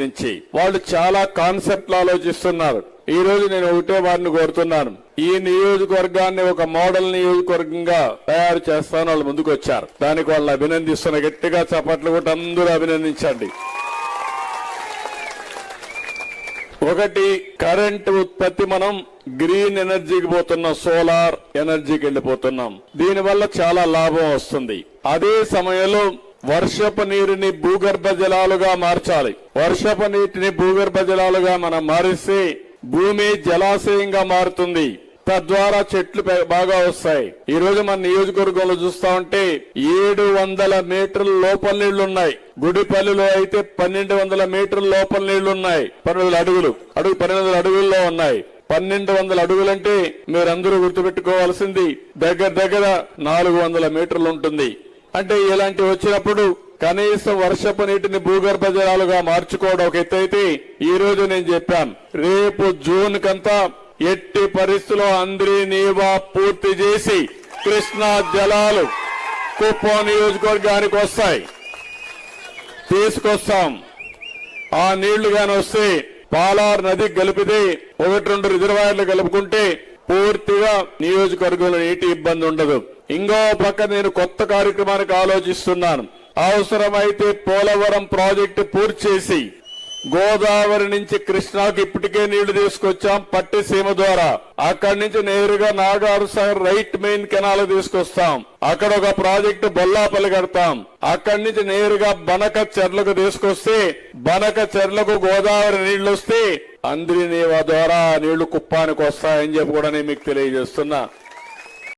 నుంచి వాళ్ళు చాలా కాన్సెప్ట్లు ఆలోచిస్తున్నారు. ఈ రోజు నేను ఒకటే వారిని కోరుతున్నాను, ఈ నియోజకవర్గాన్ని ఒక మోడల్ నియోజకవర్గంగా తయారు చేస్తాను. వాళ్ళు ముందుకు వచ్చారు. దానికి వాళ్ళని అభినందిస్తున్న, గట్టిగా చప్పట్లు కొట్టి అందరూ అభినందించండి. ఒకటి, కరెంటు ఉత్పత్తి మనం గ్రీన్ ఎనర్జీకి పోతున్నాం, సోలార్ ఎనర్జీకి వెళ్లిపోతున్నాం. దీనివల్ల చాలా లాభం వస్తుంది. అదే సమయంలో వర్షపు నీరుని భూగర్భ జలాలుగా మార్చాలి. వర్షపు నీటిని భూగర్భ జలాలుగా మనం మారిస్తే భూమి జలాశయంగా మారుతుంది. తద్వారా చెట్లు బాగా వస్తాయి. ఈ రోజు మన నియోజకవర్గంలో చూస్తా ఉంటే 700 మీటర్ల లోపల నీళ్లున్నాయి. గుడిపల్లిలో అయితే 1200 మీటర్ల లోపల నీళ్లున్నాయి. 1200 అడుగుల్లో ఉన్నాయి. 1200 అడుగులంటే మీరందరూ గుర్తుపెట్టుకోవాల్సింది దగ్గర 400 మీటర్లు ఉంటుంది. అంటే ఇలాంటి వచ్చినప్పుడు కనీసం వర్షపు నీటిని భూగర్భ జలాలుగా మార్చుకోవడం ఒక ఎత్తైతే, ఈ రోజు నేను చెప్పాను, రేపు జూన్ కంతా ఎట్టి పరిస్థితుల్లో అందరి నీవా పూర్తి చేసి కృష్ణా జలాలు కుప్పం నియోజకవర్గానికి వస్తాయి, తీసుకొస్తాం. ఆ నీళ్లు గాని వస్తే పాలార్ నది కలిపితే 1-2 రిజర్వాయర్లు కలుపుకుంటే పూర్తిగా నియోజకవర్గంలో నీటి ఇబ్బంది ఉండదు. ఇంకో పక్క నేను కొత్త కార్యక్రమానికి ఆలోచిస్తున్నాను. అవసరమైతే పోలవరం ప్రాజెక్టు పూర్తి చేసి గోదావరి నుంచి కృష్ణాకి ఇప్పటికే నీళ్లు తీసుకొచ్చాం పట్టిసీమ ద్వారా. అక్కడి నుంచి నేరుగా నాగార్జునసాగర్ రైట్ మెయిన్ కెనాల్ తీసుకొస్తాం. అక్కడ ఒక ప్రాజెక్టు బొల్లాపల్లి కడతాం. అక్కడి నుంచి నేరుగా బనక చెర్లకు తీసుకొస్తే బనక చెర్లకు గోదావరి నీళ్లు వస్తే అంద్రినీవా ద్వారా నీళ్లు కుప్పానికి వస్తాయని చెప్పి కూడా నేను మీకు తెలియజేస్తున్నా.